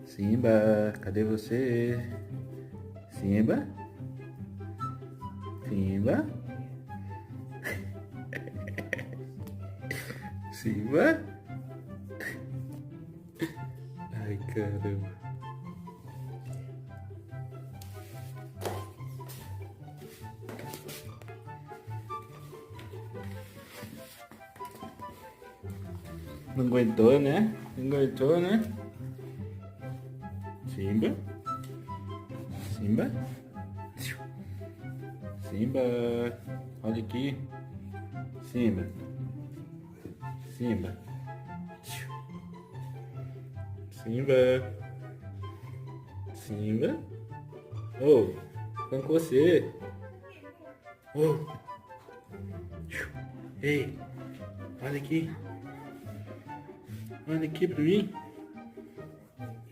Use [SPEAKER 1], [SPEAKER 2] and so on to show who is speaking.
[SPEAKER 1] Simba, cadê você? Simba? Simba? Simba? Ai, caramba. Não aguentou, né? Não aguentou, né? Simba? Simba? Simba, olha aqui. Simba. Simba. Simba. Simba. Oh, tô com você. Oh. Ei, olha aqui. Olha aqui pra mim.